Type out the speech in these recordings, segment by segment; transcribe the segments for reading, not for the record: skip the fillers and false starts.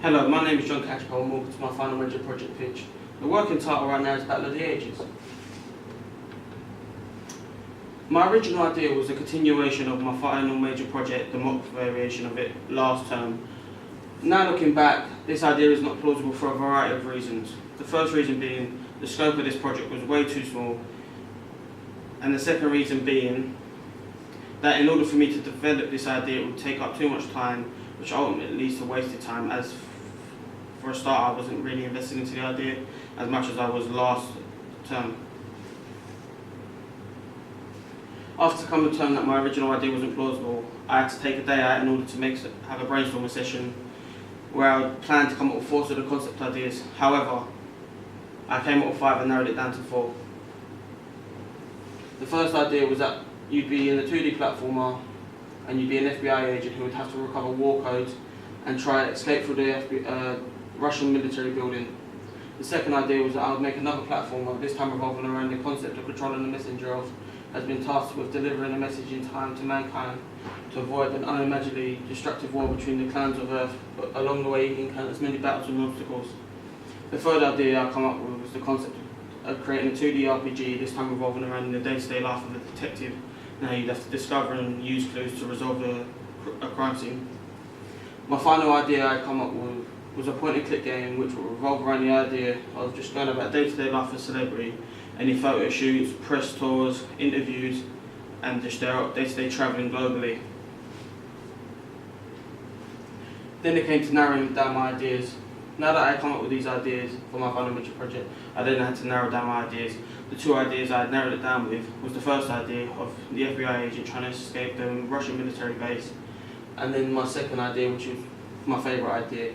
Hello, my name is John Catchpole and welcome to my final major project pitch. The working title right now is Battle of the Ages. My original idea was a continuation of my final major project, the mock variation of it, last term. Now looking back, this idea is not plausible for a variety of reasons. The first reason being, the scope of this project was way too small, and the second reason being that in order for me to develop this idea it would take up too much time, which ultimately leads to wasted time, as for a start I wasn't really invested into the idea as much as I was last term. After coming to term that my original idea wasn't plausible, I had to take a day out in order to have a brainstorming session where I planned to come up with 4 sort of concept ideas. However, I came up with 5 and narrowed it down to 4. The first idea was that you'd be in a 2D platformer and you'd be an FBI agent who would have to recover war codes and try to escape through the Russian military building. The second idea was that I would make another platformer, this time revolving around the concept of controlling the messenger of has been tasked with delivering a message in time to mankind to avoid an unimaginably destructive war between the clans of Earth, but along the way he encounters many battles and obstacles. The third idea I come up with was the concept of creating a 2D RPG, this time revolving around the day-to-day life of a detective. Now you'd have to discover and use clues to resolve a crime scene. My final idea I come up with was a point-and-click game which would revolve around the idea of just going about day-to-day life of a celebrity, any photo shoots, press tours, interviews, and just their day-to-day travelling globally. Then it came to narrowing down my ideas. Now that I come up with these ideas for my final major project, I then had to narrow down my ideas. The 2 ideas I had narrowed it down with was the first idea of the FBI agent trying to escape the Russian military base, and then my second idea, which is my favourite idea,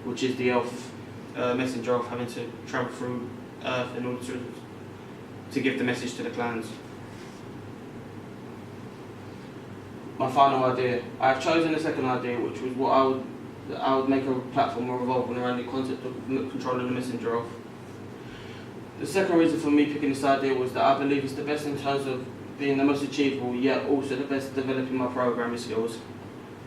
which is the elf messenger of having to travel through Earth in order to give the message to the clans. My final idea, I have chosen the second idea, which was what I would make a platform revolving around the concept of controlling the messenger of. The second reason for me picking this idea was that I believe it's the best in terms of being the most achievable, yet also the best at developing my programming skills.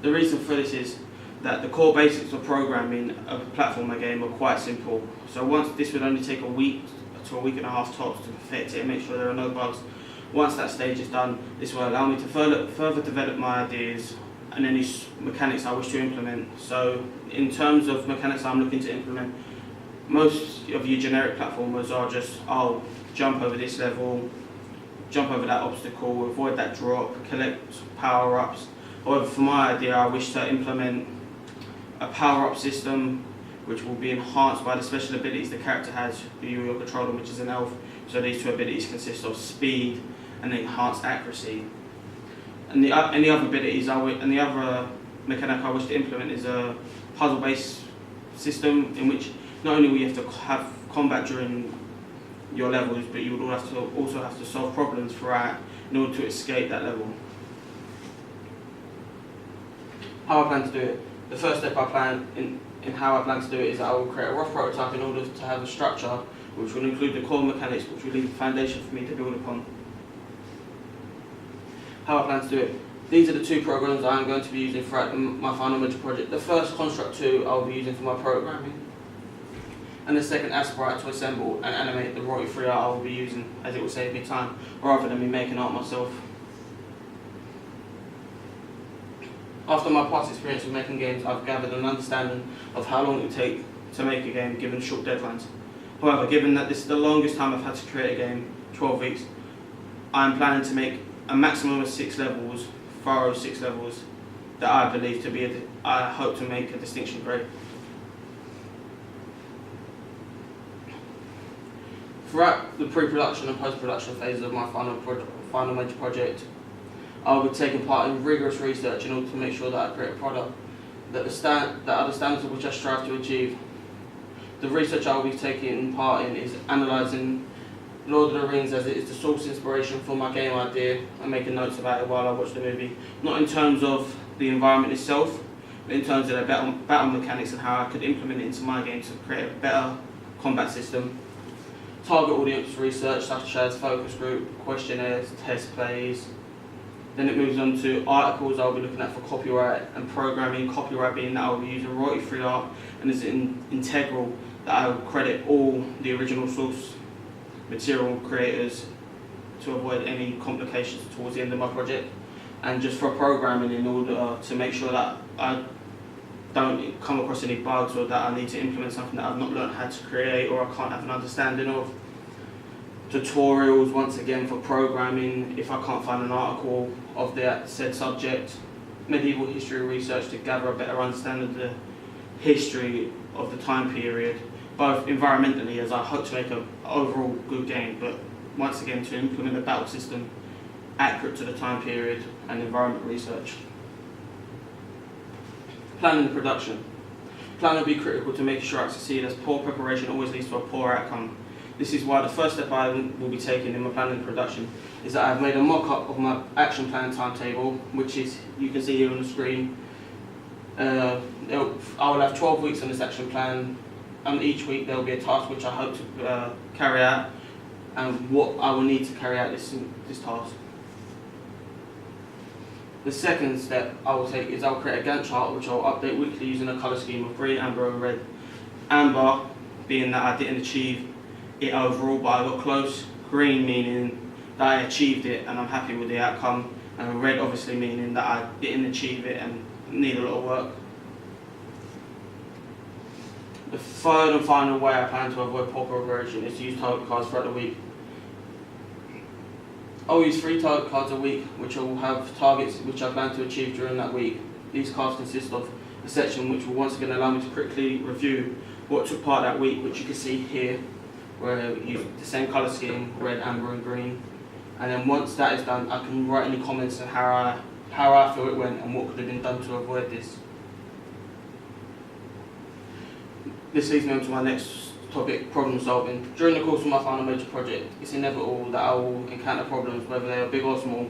The reason for this is that the core basics of programming a platformer game are quite simple. So once this would only take a week to a week and a half tops to perfect it and make sure there are no bugs. Once that stage is done, this will allow me to further develop my ideas and any mechanics I wish to implement. So in terms of mechanics I'm looking to implement, most of your generic platformers are just, oh, jump over this level, jump over that obstacle, avoid that drop, collect power-ups. However, for my idea, I wish to implement a power-up system which will be enhanced by the special abilities the character has, who you will control them, which is an elf. So these 2 abilities consist of speed and enhanced accuracy. And the other abilities and the other mechanic I wish to implement is a puzzle-based system in which not only will you have to have combat during your levels, but you would also have to solve problems throughout in order to escape that level. How I plan to do it. The first step I plan in how I plan to do it is that I will create a rough prototype in order to have a structure which will include the core mechanics, which will leave the foundation for me to build upon. How I plan to do it. These are the 2 programs I am going to be using throughout my final major project. The first, Construct 2, I will be using for my programming, and the second, Aspirite, to assemble and animate the royalty-free art I will be using, as it will save me time rather than me making art myself. After my past experience with making games, I've gathered an understanding of how long it would take to make a game given short deadlines. However, given that this is the longest time I've had to create a game, 12 weeks, I'm planning to make a maximum of 6 levels, thorough 6 levels, that I believe to be, I hope to make a distinction grade. Throughout the pre-production and post-production phases of my final major project, I will be taking part in rigorous research in order to make sure that I create a product that are the standards of which I strive to achieve. The research I will be taking part in is analysing Lord of the Rings, as it is the source inspiration for my game idea, and making notes about it while I watch the movie. Not in terms of the environment itself, but in terms of the battle mechanics and how I could implement it into my game to create a better combat system. Target audience research such as focus group, questionnaires, test plays, Then it moves on to articles I'll be looking at for copyright and programming. Copyright being that I'll be using royalty-free art, and it's integral that I'll credit all the original source material creators to avoid any complications towards the end of my project. And just for programming, in order to make sure that I don't come across any bugs or that I need to implement something that I've not learned how to create or I can't have an understanding of. Tutorials, once again, for programming if I can't find an article of that said subject. Medieval history research to gather a better understanding of the history of the time period, both environmentally, as I hope to make an overall good game, but once again to implement a battle system accurate to the time period, and environment research. Planning and production. Planning will be critical to make sure I succeed, as poor preparation always leads to a poor outcome. This is why the first step I will be taking in my planning and production is that I've made a mock-up of my action plan timetable, which is, you can see here on the screen. I will have 12 weeks on this action plan, and each week there will be a task which I hope to carry out, and what I will need to carry out this task. The second step I will take is I'll create a Gantt chart which I'll update weekly using a colour scheme of green, amber and red. Amber being that I didn't achieve it overall but I got close, green meaning that I achieved it and I'm happy with the outcome, and red obviously meaning that I didn't achieve it and need a lot of work. The third and final way I plan to avoid poor preparation is to use target cards throughout the week. I'll use 3 target cards a week, which will have targets which I plan to achieve during that week. These cards consist of a section which will once again allow me to quickly review what took part that week, which you can see here, where I use the same colour scheme, red, amber and green. And then once that is done, I can write any comments on how I feel it went and what could have been done to avoid this. This leads me on to my next topic, problem solving. During the course of my final major project, it's inevitable that I will encounter problems, whether they are big or small,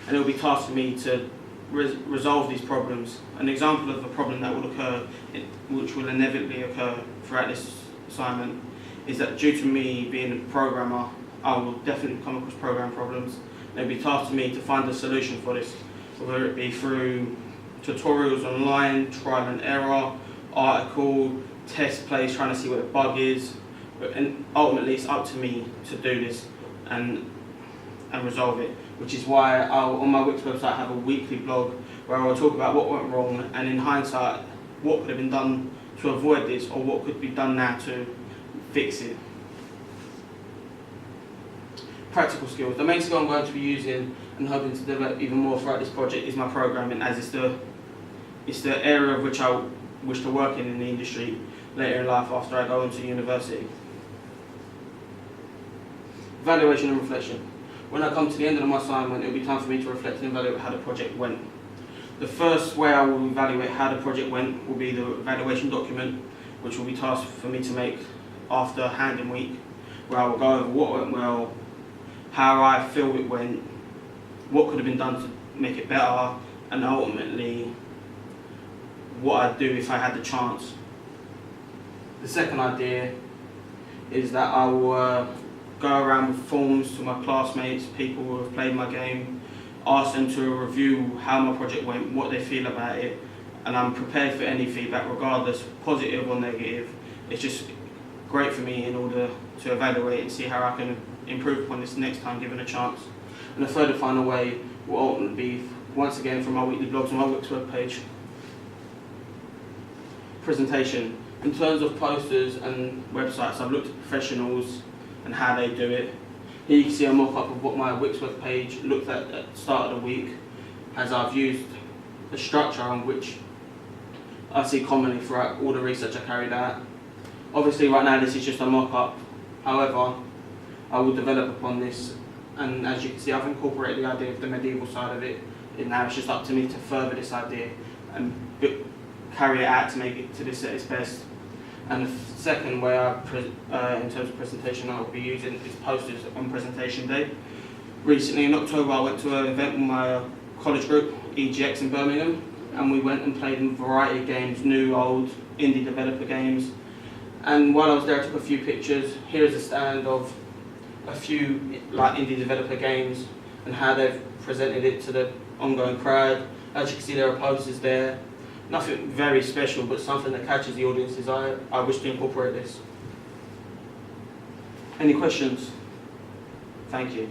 and it will be tasked for me to resolve these problems. An example of a problem that will occur, which will inevitably occur throughout this assignment, is that due to me being a programmer, I will definitely come across program problems. It will be tasked to me to find a solution for this, whether it be through tutorials online, trial and error, article, test plays trying to see what the bug is, and ultimately it's up to me to do this and resolve it, which is why on my Wix website have a weekly blog where I'll talk about what went wrong and in hindsight what could have been done to avoid this or what could be done now to fix it. Practical skills. The main skill I'm going to be using and hoping to develop even more throughout this project is my programming, as it's the area of which I wish to work in the industry later in life after I go into university. Evaluation and reflection. When I come to the end of my assignment, it will be time for me to reflect and evaluate how the project went. The first way I will evaluate how the project went will be the evaluation document, which will be tasked for me to make after handing week, where I will go over what went well, how I feel it went, what could have been done to make it better, and ultimately what I'd do if I had the chance. The second idea is that I will go around with forms to my classmates, people who have played my game, ask them to review how my project went, what they feel about it, and I'm prepared for any feedback regardless, positive or negative. It's just great for me in order to evaluate and see how I can improve upon this next time given a chance. And the third and final way will ultimately be, once again, from my weekly blogs on my Wix webpage. Presentation. In terms of posters and websites, I've looked at professionals and how they do it. Here you can see a mock-up of what my Wix web page looked at the start of the week, as I've used the structure on which I see commonly throughout all the research I carried out. Obviously right now this is just a mock-up, however I will develop upon this, and as you can see I've incorporated the idea of the medieval side of it, and now it's just up to me to further this idea and carry it out to make it to this at its best. And the second way in terms of presentation I will be using is posters on presentation day. Recently in October I went to an event with my college group, EGX in Birmingham, and we went and played a variety of games, new, old, indie developer games. And while I was there I took a few pictures. Here is a stand of a few indie developer games and how they've presented it to the ongoing crowd. As you can see, there are posters there. Nothing very special, but something that catches the audience's eye. I wish to incorporate this. Any questions? Thank you.